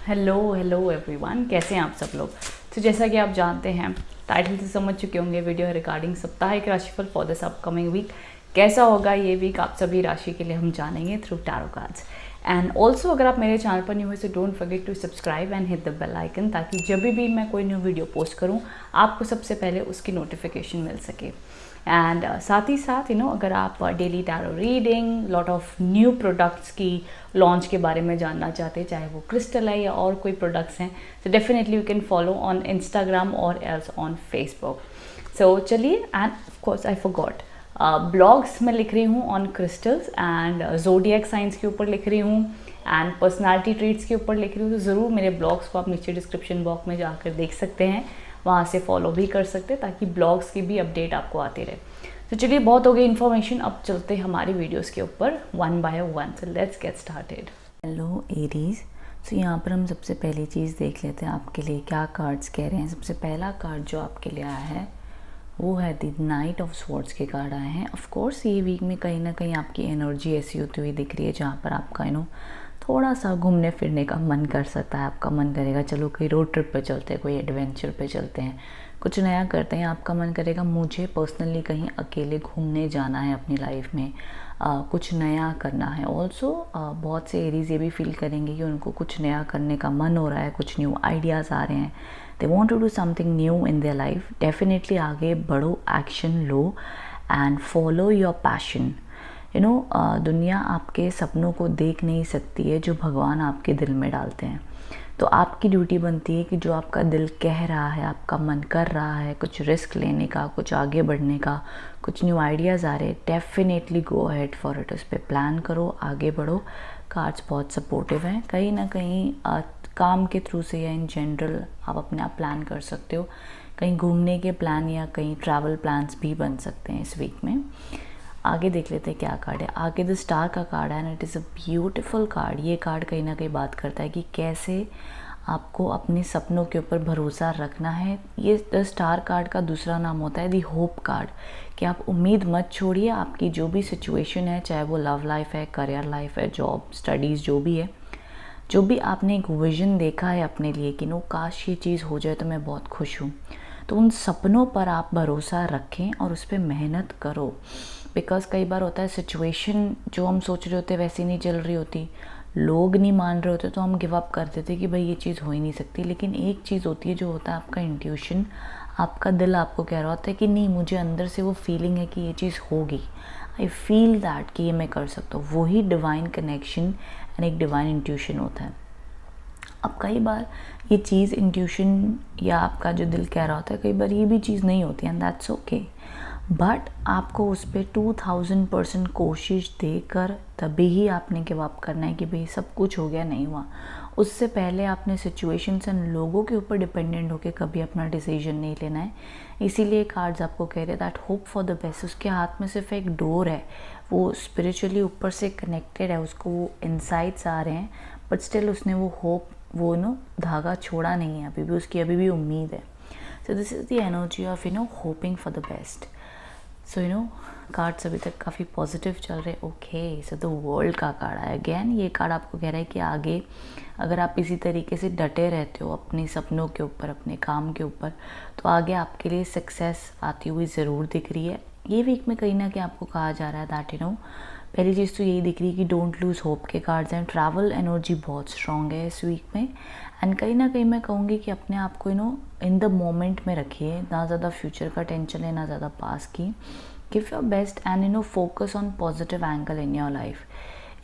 Hello hello everyone, कैसे हैं आप सब लोग। तो जैसा कि आप जानते हैं, टाइटल से समझ चुके होंगे, वीडियो रिगार्डिंग साप्ताहिक राशिफल फॉर दिस अपकमिंग वीक। कैसा होगा ये वीक आप सभी राशि के लिए हम जानेंगे through tarot cards. And also अगर आप मेरे चैनल पर न्यू है तो don't forget to subscribe and hit the bell icon, ताकि जब भी मैं कोई न्यू वीडियो पोस्ट करूँ आपको सबसे पहले उसकी नोटिफिकेशन मिल सके। एंड साथ ही साथ अगर आप daily tarot reading, lot of new products की लॉन्च के बारे में जानना चाहते हैं, चाहे वो क्रिस्टल है या और कोई प्रोडक्ट्स हैं, तो definitely you can follow on Instagram और एल्स ऑन फेसबुक। सो चलिए, end of course I forgot, blogs में लिख रही हूँ on crystals and zodiac science के ऊपर लिख रही हूँ एंड पर्सनालिटी ट्रेट्स के ऊपर लिख रही हूँ। तो ज़रूर मेरे ब्लॉग्स को आप नीचे डिस्क्रिप्शन बॉक्स में जाकर देख सकते हैं, वहाँ से फॉलो भी कर सकते हैं, ताकि ब्लॉग्स की भी अपडेट आपको आती रहे। तो चलिए, बहुत हो गई इन्फॉर्मेशन, अब चलते हैं हमारी वीडियोस के ऊपर one by one. So let's get started. Hello Aries. So यहाँ पर हम सबसे पहली चीज़ देख लेते हैं आपके लिए क्या कार्ड्स कह रहे हैं। सबसे पहला कार्ड जो आपके लिए आया है वो है द नाइट ऑफ स्वॉर्ड्स के कार्ड आए हैं। ऑफ कोर्स ये वीक में कहीं ना कहीं आपकी एनर्जी ऐसी होती हुई दिख रही है जहाँ पर आपका थोड़ा सा घूमने फिरने का मन कर सकता है। आपका मन करेगा चलो कहीं रोड ट्रिप पे चलते हैं, कोई एडवेंचर पे चलते हैं, कुछ नया करते हैं। आपका मन करेगा मुझे पर्सनली कहीं अकेले घूमने जाना है अपनी लाइफ में, कुछ नया करना है। ऑल्सो बहुत से एरीज ये भी फील करेंगे कि उनको कुछ नया करने का मन हो रहा है, कुछ न्यू आइडियाज़ आ रहे हैं, they want to do something new in their life. Definitely आगे बढ़ो, एक्शन लो एंड फॉलो योर पैशन। दुनिया आपके सपनों को देख नहीं सकती है जो भगवान आपके दिल में डालते हैं। तो आपकी ड्यूटी बनती है कि जो आपका दिल कह रहा है, आपका मन कर रहा है कुछ रिस्क लेने का, कुछ आगे बढ़ने का, कुछ न्यू आइडियाज़ आ रहे हैं, definitely go ahead for it. उस पर प्लान करो, आगे बढ़ो। कार्ड्स बहुत सपोर्टिव हैं। कहीं ना कहीं काम के थ्रू से या इन जनरल आप अपने आप प्लान कर सकते हो। कहीं घूमने के प्लान या कहीं ट्रैवल प्लान्स भी बन सकते हैं इस वीक में। आगे देख लेते हैं क्या कार्ड है। आगे द स्टार का कार्ड है and it is a beautiful card. ये कार्ड कहीं ना कहीं बात करता है कि कैसे आपको अपने सपनों के ऊपर भरोसा रखना है। ये द स्टार कार्ड का दूसरा नाम होता है दी होप कार्ड, कि आप उम्मीद मत छोड़िए। आपकी जो भी सिचुएशन है, चाहे वो लव लाइफ है, करियर लाइफ है, जॉब, स्टडीज़, जो भी है, जो भी आपने एक विजन देखा है अपने लिए कि काश ये चीज़ हो जाए तो मैं बहुत खुश हूँ, तो उन सपनों पर आप भरोसा रखें और उस पर मेहनत करो। बिकॉज कई बार होता है सिचुएशन जो हम सोच रहे होते वैसी नहीं चल रही होती, लोग नहीं मान रहे होते, तो हम गिव अप कर देते कि भाई ये चीज़ हो ही नहीं सकती। लेकिन एक चीज़ होती है जो होता है आपका इंट्यूशन, आपका दिल आपको कह रहा होता है कि नहीं, मुझे अंदर से वो फीलिंग है कि ये चीज़ होगी, आई फील दैट कि ये मैं कर सकता हूँ। वही डिवाइन कनेक्शन एंड एक डिवाइन इंट्यूशन होता है। अब कई बार ये चीज़ इंट्यूशन या आपका जो दिल कह रहा होता है, कई बार ये भी चीज़ नहीं होती एंड दैट्स ओके। बट आपको उस पर 2000% कोशिश देकर तभी ही आपने गिव अप करना है कि भाई सब कुछ हो गया, नहीं हुआ। उससे पहले आपने सिचुएशंस एंड लोगों के ऊपर डिपेंडेंट होकर कभी अपना डिसीजन नहीं लेना है। इसीलिए कार्ड्स आपको कह रहे हैं that hope for the best. उसके हाथ में सिर्फ एक डोर है, वो स्पिरिचुअली ऊपर से कनेक्टेड है, उसको वो इंसाइट्स आ रहे हैं, बट स्टिल उसने वो होप, वो धागा छोड़ा नहीं है, अभी भी उम्मीद है। So this is the energy of hoping for the best. So cards अभी तक काफ़ी पॉजिटिव चल रहे। ओके, सो द वर्ल्ड का कार्ड है अगेन। ये कार्ड आपको कह रहा है कि आगे अगर आप इसी तरीके से डटे रहते हो अपने सपनों के ऊपर, अपने काम के ऊपर, तो आगे आपके लिए सक्सेस आती हुई ज़रूर दिख रही है। ये वीक में कहीं ना कहीं आपको कहा जा रहा है दैट पहली चीज़ तो यही दिख रही है कि डोंट लूज़ होप के कार्ड्स हैं। ट्रैवल एनर्जी बहुत स्ट्रॉन्ग है इस वीक में एंड कहीं ना कहीं मैं कहूँगी कि अपने आप को इन द मोमेंट में रखिए, ना ज़्यादा फ्यूचर का टेंशन है, ना ज़्यादा पास की। Give your best and focus on positive angle in your life.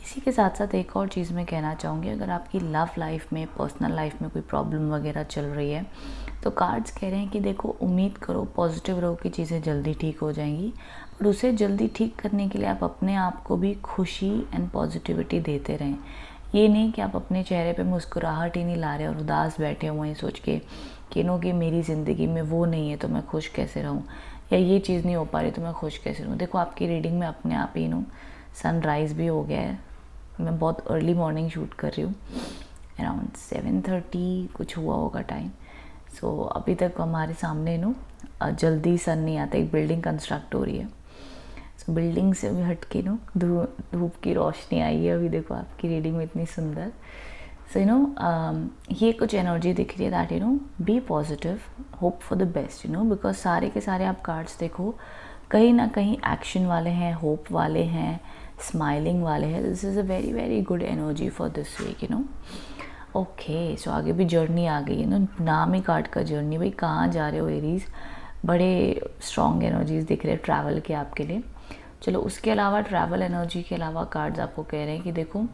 इसी के साथ साथ एक और चीज़ मैं कहना चाहूँगी, अगर आपकी लव लाइफ में, पर्सनल लाइफ में कोई प्रॉब्लम वगैरह चल रही है, तो कार्ड्स कह रहे हैं कि देखो, उम्मीद करो, पॉजिटिव रहो कि चीज़ें जल्दी ठीक हो जाएंगी। पर उसे जल्दी ठीक करने के लिए आप अपने आप को भी खुशी एंड पॉजिटिविटी देते रहें। ये नहीं कि आप अपने चेहरे पे मुस्कुराहट ही नहीं ला रहे और उदास बैठे हुए हैं सोच के कि मेरी ज़िंदगी में वो नहीं है तो मैं खुश कैसे रहूँ, या ये चीज़ नहीं हो पा रही तो मैं खुश कैसे रहूँ। देखो, आपकी रीडिंग में अपने आप ही सनराइज़ भी हो गया है। मैं बहुत अर्ली मॉर्निंग शूट कर रही हूँ, अराउंड 7:30 कुछ हुआ होगा टाइम। सो अभी तक हमारे सामने जल्दी सन नहीं आता, एक बिल्डिंग कंस्ट्रक्ट हो रही है। सो बिल्डिंग से भी हट के धूप की रोशनी आई है। अभी देखो आपकी रीडिंग में इतनी सुंदर। सो ये कुछ एनर्जी दिख रही है that be positive, hope for the best, because सारे के सारे आप कार्ड्स देखो कहीं ना कहीं एक्शन वाले हैं, होप वाले हैं, स्माइलिंग वाले हैं. This is a very very good energy for this week. Okay, so आगे भी जर्नी आ गई है नाम ही कार्ड का जर्नी. भाई कहाँ जा रहे हो एरीज, बड़े स्ट्रॉन्ग एनर्जीज दिख रहे हैं ट्रैवल के आपके लिए. चलो उसके अलावा, ट्रैवल एनर्जी के अलावा कार्ड्स आपको कह रहे हैं कि देखो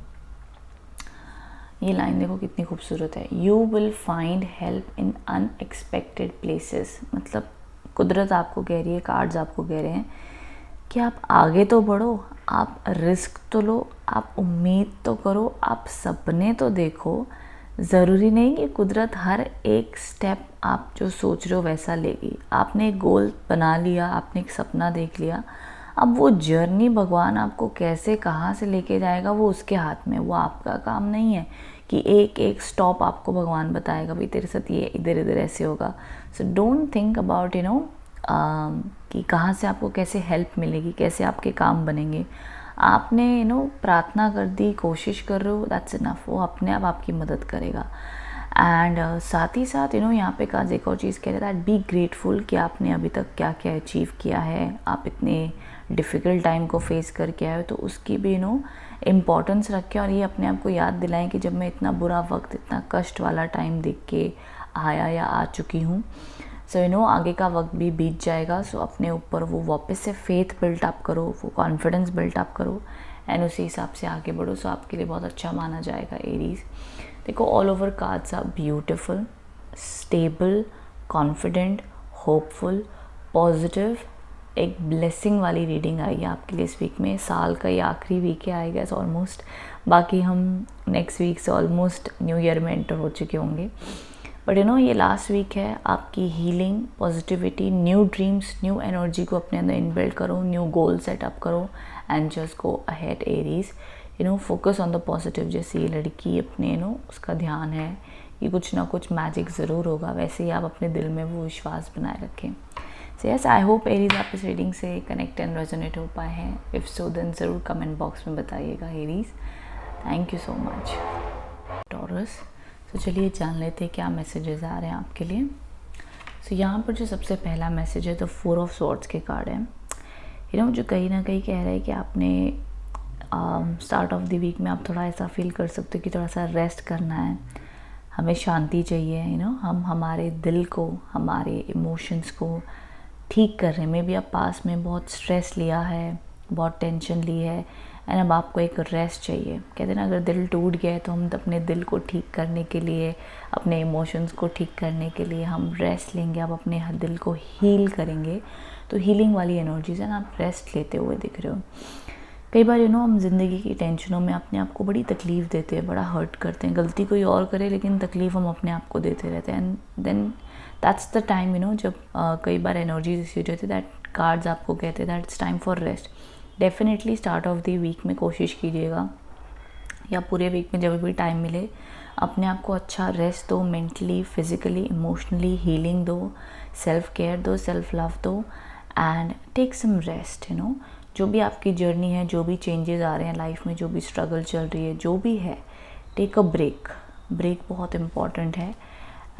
ये लाइन देखो कितनी खूबसूरत है. You will find help in unexpected places. मतलब कुदरत आपको कह रही है, कार्ड्स आपको कह रहे हैं कि आप आगे तो बढ़ो, आप रिस्क तो लो, आप उम्मीद तो करो, आप सपने तो देखो. ज़रूरी नहीं कि कुदरत हर एक स्टेप आप जो सोच रहे हो वैसा लेगी. आपने एक गोल बना लिया, आपने एक सपना देख लिया, अब वो जर्नी भगवान आपको कैसे कहाँ से लेके जाएगा वो उसके हाथ में. वो आपका काम नहीं है कि एक एक स्टॉप आपको भगवान बताएगा भाई तेरे साथ ये इधर इधर ऐसे होगा. सो डोंट थिंक अबाउट कि कहाँ से आपको कैसे हेल्प मिलेगी, कैसे आपके काम बनेंगे. आपने प्रार्थना कर दी, कोशिश कर रहे हो, दैट्स इनफ. वो अपने आप आपकी मदद करेगा. एंड साथ ही साथ यहाँ पे का एक और चीज़ कह रहे थे, दैट बी ग्रेटफुल कि आपने अभी तक क्या क्या अचीव किया है. आप इतने डिफ़िकल्ट टाइम को फेस करके आए हो, तो उसकी भी इम्पॉर्टेंस रखें और ये अपने आप को याद दिलाएं कि जब मैं इतना बुरा वक्त, इतना कष्ट वाला टाइम देख के आया या आ चुकी हूँ. सो आगे का वक्त भी बीत जाएगा. सो अपने ऊपर वो वापस से फेथ बिल्ट अप करो, वो कॉन्फिडेंस बिल्ट अप करो एंड उसी हिसाब से आगे बढ़ो. सो आपके लिए बहुत अच्छा माना जाएगा एरीज. देखो all over cards are beautiful, stable, confident, hopeful, positive. एक ब्लेसिंग वाली रीडिंग आई है आपके लिए इस वीक में. साल का ये आखिरी वीक है आई गेस ऑलमोस्ट. बाकी हम नेक्स्ट वीक से ऑलमोस्ट न्यू ईयर में एंटर हो चुके होंगे. बट ये लास्ट वीक है आपकी healing, positivity, new dreams, new energy को अपने अंदर इनबिल्ड करो, न्यू गोल सेटअप करो and just go ahead Aries. Focus on the positive. जैसे ये लड़की अपने उसका ध्यान है कि कुछ ना कुछ मैजिक ज़रूर होगा, वैसे ही आप अपने दिल में वो विश्वास बनाए रखें. So yes, I hope Aries आप इस रीडिंग से कनेक्ट एंड रेजोनेट हो पाए हैं. इफ़ सो देन ज़रूर कमेंट बॉक्स में बताइएगा Aries. Thank you so much. Taurus, तो चलिए जान लेते हैं क्या मैसेजेस आ रहे हैं आपके लिए. सो यहाँ पर जो सबसे पहला मैसेज है तो 4 ऑफ स्वॉर्ड्स के कार्ड है. जो कहीं ना कहीं कह रहे हैं कि आपने स्टार्ट ऑफ द वीक में आप थोड़ा ऐसा फील कर सकते हो कि थोड़ा सा रेस्ट करना है, हमें शांति चाहिए. हम हमारे दिल को, हमारे इमोशंस को ठीक कर रहे हैं. मे बी आप पास में बहुत स्ट्रेस लिया है, बहुत टेंशन ली है एंड अब आपको एक रेस्ट चाहिए. कहते हैं ना, अगर दिल टूट गया है तो हम अपने दिल को ठीक करने के लिए, अपने इमोशंस को ठीक करने के लिए हम रेस्ट लेंगे. आप अपने दिल को हील करेंगे. तो हीलिंग वाली एनर्जीज है ना, आप रेस्ट लेते हुए दिख रहे हो. कई बार हम ज़िंदगी की टेंशनों में अपने आप को बड़ी तकलीफ़ देते हैं, बड़ा हर्ट करते हैं. गलती कोई और करे लेकिन तकलीफ़ हम अपने आप को देते रहते हैं. And then that's the time जब कई बार एनर्जीज इश्यू होती है, दैट कार्ड्स आपको कहते हैं that it's time for rest. Definitely start of the week में कोशिश कीजिएगा या पूरे वीक में जब भी टाइम मिले अपने आप को अच्छा रेस्ट दो. मेंटली, फिज़िकली, इमोशनली हीलिंग दो, सेल्फ केयर दो, सेल्फ लव दो एंड टेक सम रेस्ट. जो भी आपकी जर्नी है, जो भी चेंजेस आ रहे हैं लाइफ में, जो भी स्ट्रगल चल रही है, जो भी है, टेक अ ब्रेक. ब्रेक बहुत इम्पॉर्टेंट है.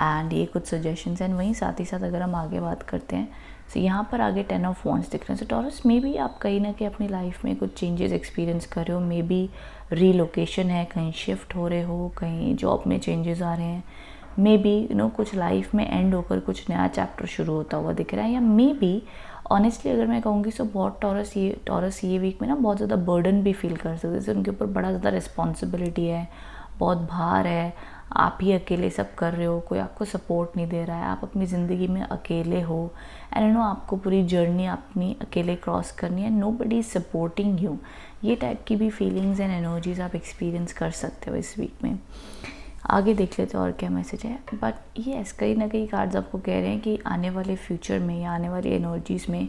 एंड ये कुछ सजेशंस हैं. वहीं साथ ही साथ अगर हम आगे बात करते हैं तो यहाँ पर आगे 10 ऑफ वॉन्ड्स दिख रहे हैं. सो टॉरस, मे बी आप कहीं ना कहीं अपनी लाइफ में कुछ चेंजेस एक्सपीरियंस कर रहे हो. मे बी रीलोकेशन है, कहीं शिफ्ट हो रहे हो, कहीं जॉब में चेंजेस आ रहे हैं. मे बी कुछ लाइफ में एंड होकर कुछ नया चैप्टर शुरू होता हुआ दिख रहा है. या मे बी ऑनेस्टली अगर मैं कहूँगी सो बहुत टॉरस ये वीक में ना बहुत ज़्यादा बर्डन भी फील कर सकते हैं. जैसे उनके ऊपर बड़ा ज़्यादा रिस्पॉन्सिबिलिटी है, बहुत भार है, आप ही अकेले सब कर रहे हो, कोई आपको सपोर्ट नहीं दे रहा है, आप अपनी ज़िंदगी में अकेले हो एंड आपको पूरी जर्नी अपनी अकेले क्रॉस करनी है. Nobody is supporting you. ये टाइप की भी फीलिंग्स एंड एनर्जीज आप एक्सपीरियंस कर सकते हो इस वीक में. आगे देख लेते हैं और क्या मैसेज है. बट यस, कहीं ना कहीं कार्ड्स आपको कह रहे हैं कि आने वाले फ्यूचर में या आने वाली एनर्जीज़ में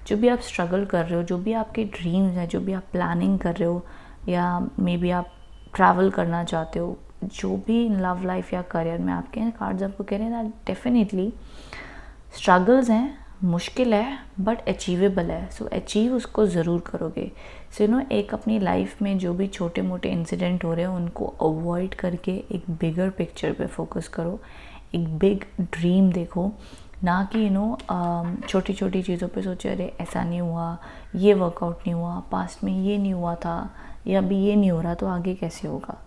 जो भी आप स्ट्रगल कर रहे हो, जो भी आपके ड्रीम्स हैं, जो भी आप प्लानिंग कर रहे हो या मे बी आप ट्रैवल करना चाहते हो, जो भी लव लाइफ या करियर में आपके कार्ड्स आपको कह रहे हैं दैट डेफिनेटली स्ट्रगल्स हैं मुश्किल है बट अचीवेबल है, सो अचीव उसको ज़रूर करोगे। सो एक अपनी लाइफ में जो भी छोटे मोटे इंसिडेंट हो रहे हैं उनको अवॉइड करके एक बिगर पिक्चर पे फोकस करो, एक बिग ड्रीम देखो, ना कि छोटी छोटी चीज़ों पे सोचे अरे ऐसा नहीं हुआ, ये वर्कआउट नहीं हुआ, पास्ट में ये नहीं हुआ था, या अभी ये नहीं हो रहा तो आगे कैसे होगा।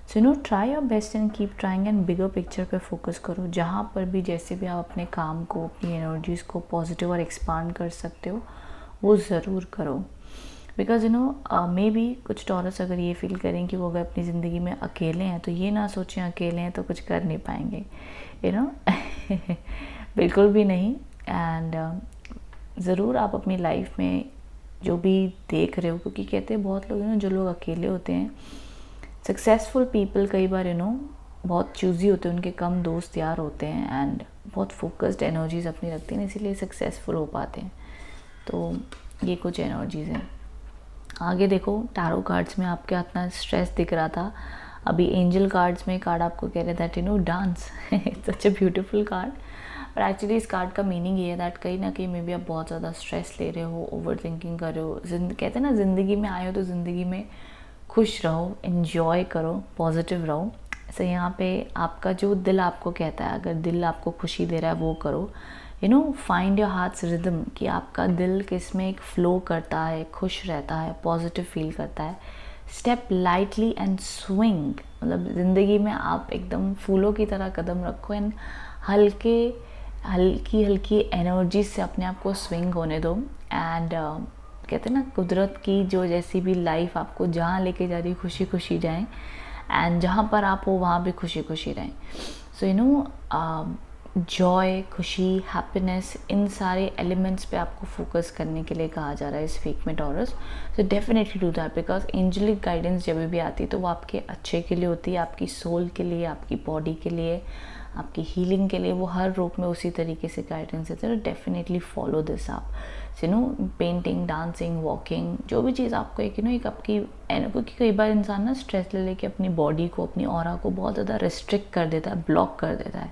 So try your best and keep trying and bigger picture पे फोकस करो। जहाँ पर भी जैसे भी आप अपने काम को, अपनी एनर्जीज़ को पॉजिटिव और एक्सपांड कर सकते हो वो ज़रूर करो। बिकॉज मे बी कुछ टॉरस अगर ये फील करें कि वो अगर अपनी ज़िंदगी में अकेले हैं तो ये ना सोचें अकेले हैं तो कुछ कर नहीं पाएंगे, बिल्कुल भी नहीं। एंड ज़रूर आप अपनी लाइफ में जो भी देख रहे हो, क्योंकि कहते हैं बहुत लोग जो लोग अकेले होते हैं, सक्सेसफुल पीपल कई बार बहुत चूज़ी होते हैं, उनके कम दोस्त यार होते हैं एंड बहुत फोकस्ड एनर्जीज अपनी रखते हैं, इसीलिए सक्सेसफुल हो पाते हैं। तो ये कुछ एनर्जीज़ हैं। आगे देखो, टैरो कार्ड्स में आपके इतना स्ट्रेस दिख रहा था, अभी एंजल कार्ड्स में कार्ड आपको कह रहे that dance, it's such a beautiful card. पर एक्चुअली इस कार्ड का मीनिंग ये है दैट कहीं ना कहीं में भी आप बहुत ज़्यादा स्ट्रेस ले रहे हो, ओवर थिंकिंग कर रहे हो। कहते हैं ना, ज़िंदगी में आए हो तो ज़िंदगी में खुश रहो, एन्जॉय करो, पॉजिटिव रहो। सो यहाँ पे आपका जो दिल आपको कहता है, अगर दिल आपको खुशी दे रहा है वो करो। फाइंड योर हार्ट्स रिदम, कि आपका दिल किस में एक फ़्लो करता है, खुश रहता है, पॉजिटिव फील करता है। स्टेप लाइटली एंड स्विंग, मतलब ज़िंदगी में आप एकदम फूलों की तरह कदम रखो एंड हल्की हल्की एनर्जी से अपने आप को स्विंग होने दो। एंड कहते हैं ना, कुदरत की जो जैसी भी लाइफ आपको जहाँ लेके जा रही है खुशी खुशी जाएं, एंड जहाँ पर आप हो वहाँ भी खुशी खुशी रहें। सो जॉय, खुशी, हैप्पीनेस, इन सारे एलिमेंट्स पे आपको फोकस करने के लिए कहा जा रहा है इस वीक में Taurus. So definitely do that, because angelic guidance जब भी आती है तो वो आपके अच्छे के लिए होती है, आपकी सोल के लिए, आपकी बॉडी के लिए, आपकी हीलिंग के लिए। वो हर रूप में उसी तरीके से गाइडेंस देते हैं। तो डेफिनेटली फॉलो दिस आप। पेंटिंग, डांसिंग, वॉकिंग, जो भी चीज़ आपको एक आपकी, क्योंकि कई बार इंसान ना स्ट्रेस ले लेके अपनी बॉडी को, अपनी ऑरा को बहुत ज़्यादा रिस्ट्रिक्ट कर देता है, ब्लॉक कर देता है।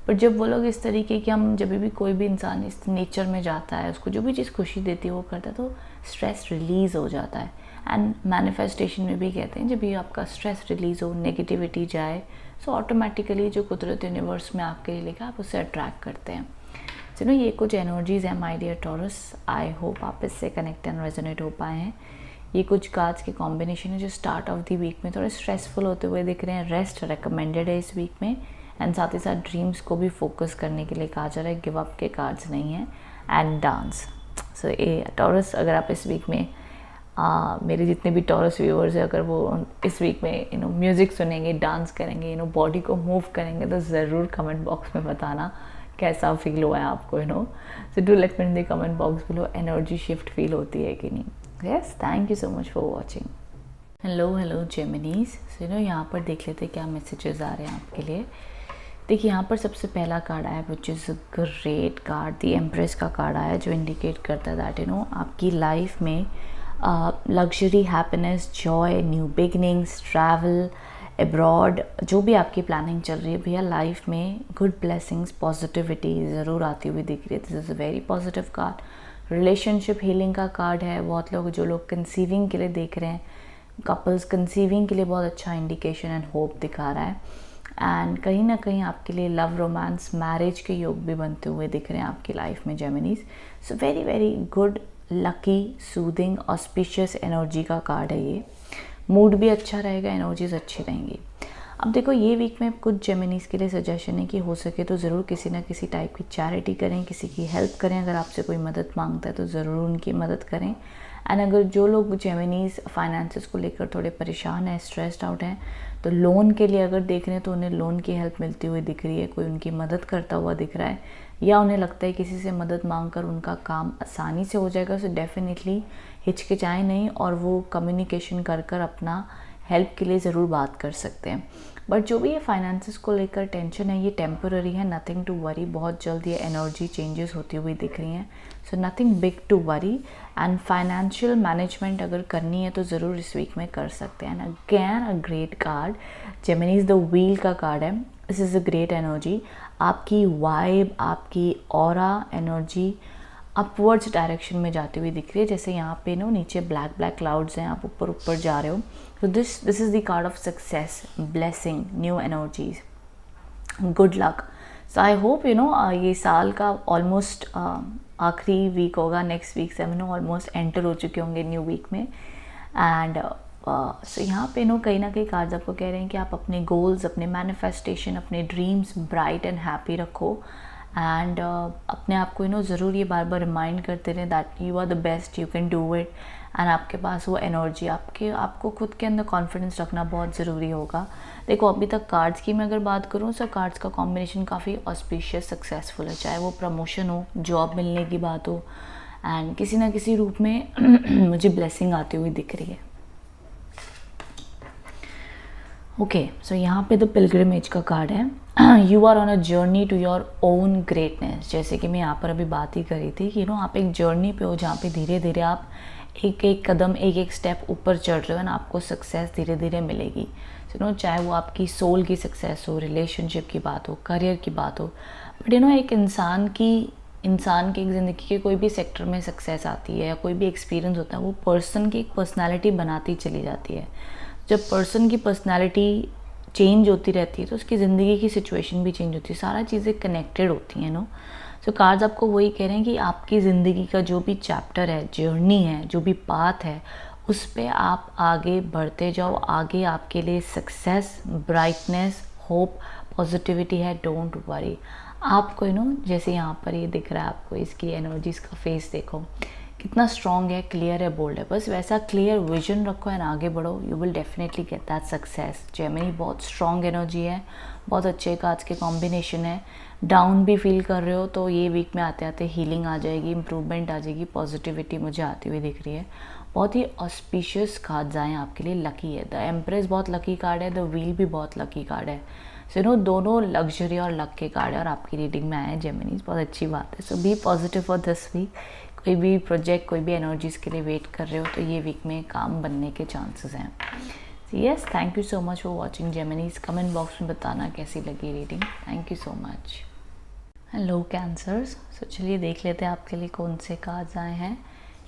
पर जब वो लोग इस तरीके की, हम जब भी कोई भी इंसान इस नेचर में जाता है, उसको जो भी चीज़ खुशी देती है वो करता है, तो स्ट्रेस रिलीज़ हो जाता है। एंड मैनिफेस्टेशन में भी कहते हैं जब भी आपका स्ट्रेस रिलीज़ हो, नेगेटिविटी जाए, सो ऑटोमेटिकली जो कुदरत यूनिवर्स में आपके लिए लिखा आप उसे अट्रैक्ट करते हैं। सो ये कुछ एनर्जीज़ हैं my dear Taurus. I hope आप इससे कनेक्ट एंड रेजोनेट हो पाए हैं। ये कुछ कार्ड्स के कॉम्बिनेशन है जो स्टार्ट ऑफ द वीक में थोड़े स्ट्रेसफुल होते हुए दिख रहे हैं। रेस्ट रिकमेंडेड है इस वीक में, एंड साथ ही साथ ड्रीम्स को भी फोकस करने के लिए कहा जा रहा है, गिव अप के कार्ड्स नहीं हैं। एंड डांस, सो ये टॉरस, अगर आप इस वीक में मेरे जितने भी टॉरस व्यूअर्स हैं, अगर वो इस वीक में म्यूज़िक सुनेंगे, डांस करेंगे, बॉडी को मूव करेंगे, तो ज़रूर कमेंट बॉक्स में बताना कैसा फील हुआ है आपको। So do let me in the comment box below, energy shift feel होती है कि नहीं। Yes, thank you so much for watching. Hello Geminis. So यहाँ पर देख लेते क्या मैसेजेस आ रहे हैं आपके लिए। देखिए, यहाँ पर सबसे पहला कार्ड आया which is a great card, the empress का कार्ड आया, जो इंडिकेट करता है दैट आपकी लाइफ में luxury, happiness, Joy, new beginnings, travel, abroad, जो भी आपकी प्लानिंग चल रही है भैया, लाइफ में गुड ब्लेसिंग्स, पॉजिटिविटी ज़रूर आती हुई दिख रही है। This is a very positive card. Relationship healing का कार्ड है। बहुत लोग, जो लोग कंसीविंग के लिए देख रहे हैं, कपल्स कंसीविंग के लिए बहुत अच्छा इंडिकेशन एंड होप दिखा रहा है। एंड कहीं ना कहीं आपके लिए लव, रोमांस, मैरिज के योग भी बनते हुए दिख रहे हैं आपकी लाइफ में Geminis. So very very good, lucky, soothing, auspicious energy का कार्ड है ये। मूड भी अच्छा रहेगा, एनर्जीज अच्छी रहेंगी। अब देखो, ये वीक में कुछ जेमिनीज के लिए सजेशन है कि हो सके तो ज़रूर किसी ना किसी टाइप की चैरिटी करें, किसी की हेल्प करें। अगर आपसे कोई मदद मांगता है तो ज़रूर उनकी मदद करें। एंड अगर जो लोग जेमिनीज फाइनेंसेस को लेकर थोड़े परेशान हैं, स्ट्रेस्ड आउट हैं, तो लोन के लिए अगर देख रहे हैं तो उन्हें लोन की हेल्प मिलती हुई दिख रही है, कोई उनकी मदद करता हुआ दिख रहा है, या उन्हें लगता है किसी से मदद मांगकर उनका काम आसानी से हो जाएगा। सो डेफिनेटली हिचकिचाएं नहीं और वो कम्युनिकेशन कर कर अपना हेल्प के लिए ज़रूर बात कर सकते हैं। बट जो भी ये फाइनेंसेस को लेकर टेंशन है, ये टेम्पररी है, नथिंग टू वरी। बहुत जल्द ये एनर्जी चेंजेस होती हुई दिख रही हैं। So nothing big to worry. And financial management अगर करनी है तो ज़रूर इस वीक में कर सकते हैं। And again a great card, Geminis the wheel का कार्ड है। This is a great energy. आपकी वाइब, आपकी ऑरा एनर्जी अपवर्ड्स डायरेक्शन में जाती हुई दिख रही है। जैसे यहाँ पे नो नीचे ब्लैक ब्लैक क्लाउड्स हैं, आप ऊपर ऊपर जा रहे हो। तो this is the card of success, blessing, new energies, good luck. So I hope ये साल का ऑलमोस्ट आखिरी वीक होगा, नेक्स्ट वीक से ऑलमोस्ट एंटर हो चुके होंगे न्यू वीक में। एंड सो यहाँ पे कहीं ना कहीं कार्ड्स आपको कह रहे हैं कि आप अपने गोल्स, अपने मैनिफेस्टेशन, अपने ड्रीम्स ब्राइट एंड हैप्पी रखो। एंड अपने आप को ज़रूर ये बार बार रिमाइंड करते रहें that you are the best, you can do it. And आपके पास वो एनर्जी, आपको खुद के अंदर कॉन्फिडेंस रखना बहुत ज़रूरी होगा। देखो अभी तक कार्ड्स की मैं अगर बात करूँ तो कार्ड्स का कॉम्बिनेशन काफ़ी ऑस्पिशियस सक्सेसफुल है, चाहे वो प्रमोशन हो, जॉब मिलने की बात हो, एंड किसी ना किसी रूप में मुझे ब्लेसिंग आती हुई दिख रही है। ओके, सो यहाँ पे द पिलग्रिमेज का कार्ड है। You are on a journey to your own greatness. जैसे कि मैं यहाँ पर अभी बात ही करी थी कि आप एक जर्नी पे हो जहाँ पे धीरे धीरे आप एक एक कदम, एक एक स्टेप ऊपर चढ़ रहे हो एंड आपको सक्सेस धीरे धीरे मिलेगी। चाहे वो आपकी सोल की सक्सेस हो, रिलेशनशिप की बात हो, करियर की बात हो, बट एक इंसान की एक ज़िंदगी के कोई भी सेक्टर में सक्सेस आती है या कोई भी एक्सपीरियंस होता है, वो पर्सन की एक पर्सनैलिटी बनाती चली जाती है। जब पर्सन की पर्सनैलिटी चेंज होती रहती है तो उसकी ज़िंदगी की सिचुएशन भी चेंज होती है, सारा चीज़ें कनेक्टेड होती हैं सो कार्ड्स आपको वही कह रहे हैं कि आपकी ज़िंदगी का जो भी चैप्टर है, जर्नी है, जो भी पाथ है, उस पे आप आगे बढ़ते जाओ। आगे आपके लिए सक्सेस, ब्राइटनेस, होप, पॉजिटिविटी है। Don't worry. आपको जैसे यहाँ पर ये दिख रहा है, आपको इसकी एनर्जीज का फेस देखो कितना स्ट्रॉन्ग है, क्लियर है, बोल्ड है। बस वैसा क्लियर विजन रखो एंड आगे बढ़ो, you will definitely get that success. Gemini बहुत स्ट्रॉन्ग एनर्जी है, बहुत अच्छे कार्ड्स के कॉम्बिनेशन है। डाउन भी फील कर रहे हो तो ये वीक में आते आते हीलिंग आ जाएगी, इंप्रूवमेंट आ जाएगी, पॉजिटिविटी मुझे आती हुई दिख रही है। बहुत ही ऑस्पिशियस कार्ड्स आए आपके लिए, लकी है। द एम्प्रेस बहुत लकी कार्ड है, द व्हील भी बहुत लकी कार्ड है। सो दोनों लग्जरी और लक के कार्ड है और आपकी रीडिंग में आए हैं जेमिनीज, बहुत अच्छी बात है। So be positive for this week. कोई भी प्रोजेक्ट, कोई भी एनर्जीज़ के लिए वेट कर रहे हो तो ये वीक में काम बनने के चांसेस हैं। Yes, thank you so much for watching Geminis. Comment box में बताना कैसी लगी reading. Thank you so much. Hello Cancers. So चलिए देख लेते हैं आपके लिए कौन से कार्ड्स आए हैं।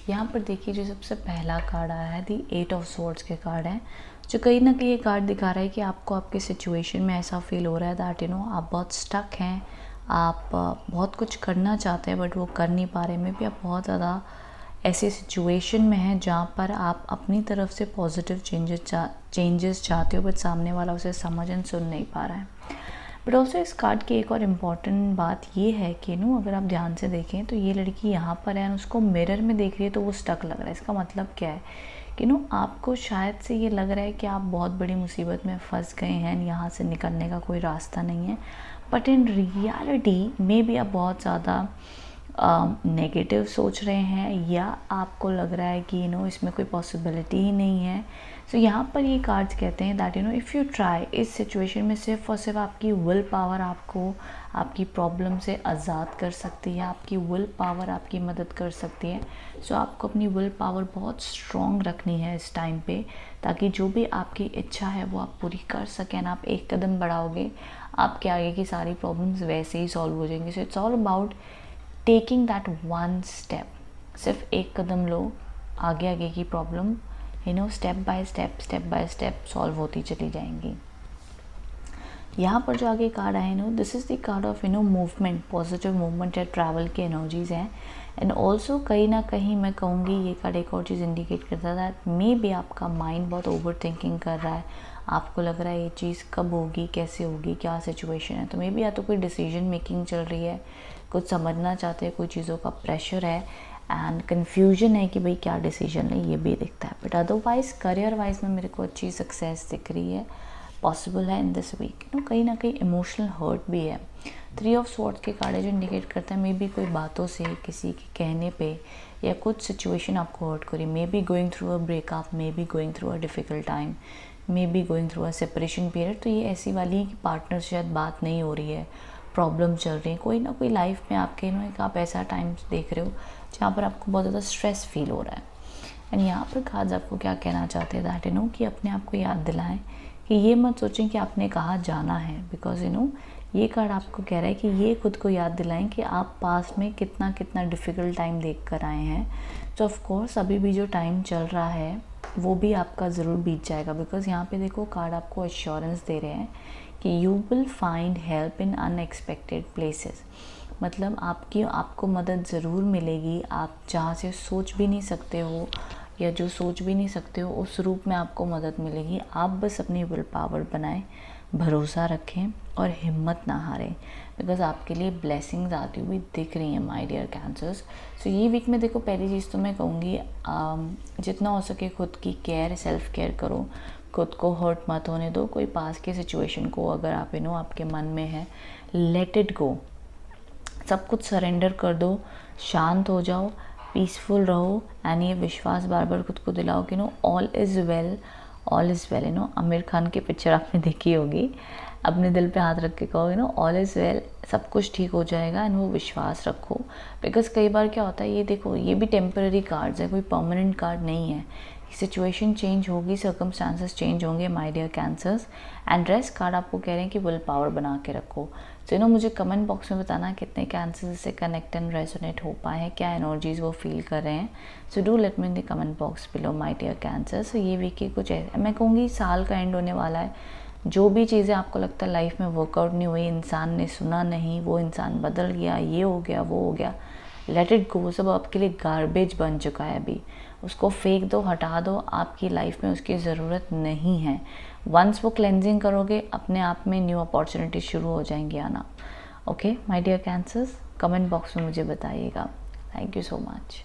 यहाँ पर देखिए जो सबसे पहला कार्ड आया है दी 8 ऑफ स्वॉर्ड्स के कार्ड हैं, जो कहीं ना कहीं ये कार्ड दिखा रहा है कि आपको आपके सिचुएशन में ऐसा फील हो रहा है दैट आप बहुत स्टक हैं, आप बहुत कुछ करना चाहते हैं बट वो कर नहीं पा रहे। में भी आप बहुत ज़्यादा ऐसे सिचुएशन में हैं जहाँ पर आप अपनी तरफ से पॉजिटिव चेंजेस चाहते हो बट सामने वाला उसे समझ एंड सुन नहीं पा रहा है। बट ऑल्सो इस कार्ड की एक और इम्पॉर्टेंट बात ये है कि अगर आप ध्यान से देखें तो ये लड़की यहाँ पर है, उसको मिरर में देख रही है तो वो स्टक लग रहा है। इसका मतलब क्या है कि आपको शायद से ये लग रहा है कि आप बहुत बड़ी मुसीबत में फंस गए हैं, यहाँ से निकलने का कोई रास्ता नहीं है। बट इन रियलिटी में भी आप बहुत ज़्यादा नेगेटिव सोच रहे हैं या आपको लग रहा है कि इसमें कोई पॉसिबिलिटी ही नहीं है। सो यहाँ पर ये कार्ड्स कहते हैं दैट इफ़ यू ट्राई, इस सिचुएशन में सिर्फ और सिर्फ आपकी विल पावर आपको आपकी प्रॉब्लम से आज़ाद कर सकती है, आपकी विल पावर आपकी मदद कर सकती है। सो आपको अपनी विल पावर बहुत स्ट्रॉन्ग रखनी है इस टाइम पे, ताकि जो भी आपकी इच्छा है वो आप पूरी कर सकें। आप एक कदम बढ़ाओगे, आपके आगे की सारी प्रॉब्लम्स वैसे ही सॉल्व हो जाएंगी। So it's all about taking that one step. सिर्फ एक कदम लो, आगे आगे की problem step by step solve होती चली जाएंगी। यहाँ पर जो आगे कार्ड आए this is the card of movement, positive movement या ट्रैवल की एनर्जीज़ हैं। एंड ऑल्सो कहीं ना कहीं मैं कहूँगी ये कार्ड एक और चीज़ इंडिकेट करता था, मे बी आपका माइंड बहुत ओवर थिंकिंग कर रहा है, आपको लग रहा है ये चीज़ कब होगी, कैसे होगी, क्या सिचुएशन है। तो मे बी या तो कोई डिसीजन मेकिंग चल रही है, कुछ समझना चाहते हैं, कोई चीज़ों का प्रेशर है एंड कन्फ्यूजन है कि भाई क्या डिसीजन है, ये भी दिखता है। बट अदरवाइज़ करियर वाइज में मेरे को अच्छी सक्सेस दिख रही है, पॉसिबल है इन दिस वीक। कहीं ना कहीं इमोशनल हर्ट भी है। 3 ऑफ स्वॉर्ड्स के कार्ड है जो इंडिकेट करता है मे बी कोई बातों से, किसी के कहने पे या कुछ सिचुएशन आपको हर्ट करी। May be going through a breakup, may be going through a difficult time, may be going through a separation period. तो ये ऐसी वाली है कि पार्टनर से शायद बात नहीं हो रही है, प्रॉब्लम चल रही है, कोई ना कोई लाइफ में आपके एक आप ऐसा टाइम देख रहे हो जहाँ पर आपको बहुत ज़्यादा स्ट्रेस फील हो रहा है। एंड यहाँ पर कार्ड्स आपको क्या कहना चाहते हैं दैट कि अपने आप को याद दिलाएं कि ये मत सोचें कि आपने कहाँ जाना है, बिकॉज ये कार्ड आपको कह रहा है कि ये खुद को याद दिलाएं कि आप पास्ट में कितना कितना डिफ़िकल्ट टाइम देख कर आए हैं। तो ऑफ कोर्स अभी भी जो टाइम चल रहा है वो भी आपका ज़रूर बीत जाएगा, बिकॉज यहाँ पे देखो कार्ड आपको एश्योरेंस दे रहे हैं कि you will find help in unexpected places. मतलब आपको मदद ज़रूर मिलेगी, आप जहाँ से सोच भी नहीं सकते हो या जो सोच भी नहीं सकते हो उस रूप में आपको मदद मिलेगी। आप बस अपनी विल पावर बनाएं, भरोसा रखें और हिम्मत ना हारें, बिकॉज आपके लिए ब्लेसिंग्स आती हुई दिख रही हैं माय डियर कैंसर्स। सो ये वीक में देखो पहली चीज़ तो मैं कहूँगी जितना हो सके खुद की केयर, सेल्फ केयर करो, खुद को हर्ट मत होने दो। कोई पास की सिचुएशन को अगर आप आपके मन में है, लेट इट गो, सब कुछ सरेंडर कर दो, शांत हो जाओ, पीसफुल रहो एंड ये विश्वास बार बार खुद को दिलाओ कि all is well, all is well. Aamir Khan की पिक्चर आपने देखी होगी, अपने दिल पे हाथ रख के कहो ऑल इज़ वेल, सब कुछ ठीक हो जाएगा एंड वो विश्वास रखो। बिकॉज कई बार क्या होता है, ये देखो ये भी टेम्पररी कार्ड्स है, कोई परमानेंट कार्ड नहीं है। सिचुएशन चेंज होगी, सर्कमस्टांसेस चेंज होंगे my dear cancers, and rest card आपको कह रहे हैं कि विल पावर बना के रखो। तो मुझे कमेंट बॉक्स में बताना कितने कैंसर्स से कनेक्ट एंड रेजोनेट हो पाए हैं, क्या एनर्जीज वो फील कर रहे हैं। So do let me in the comment box below my dear cancers. ये वीक की कुछ ऐसे, मैं कहूँगी साल का एंड होने वाला है, जो भी चीज़ें आपको लगता है लाइफ में वर्कआउट नहीं हुई, इंसान ने सुना नहीं, वो इंसान बदल गया, ये हो गया, वो हो गया, लेट इट गो, सब आपके लिए गार्बेज बन चुका है। अभी उसको फेंक दो, हटा दो, आपकी लाइफ में उसकी ज़रूरत नहीं है। वंस वो क्लेंजिंग करोगे, अपने आप में न्यू अपॉर्चुनिटी शुरू हो जाएंगी आना। Okay my dear cancers, comment box में मुझे बताइएगा। Thank you so much.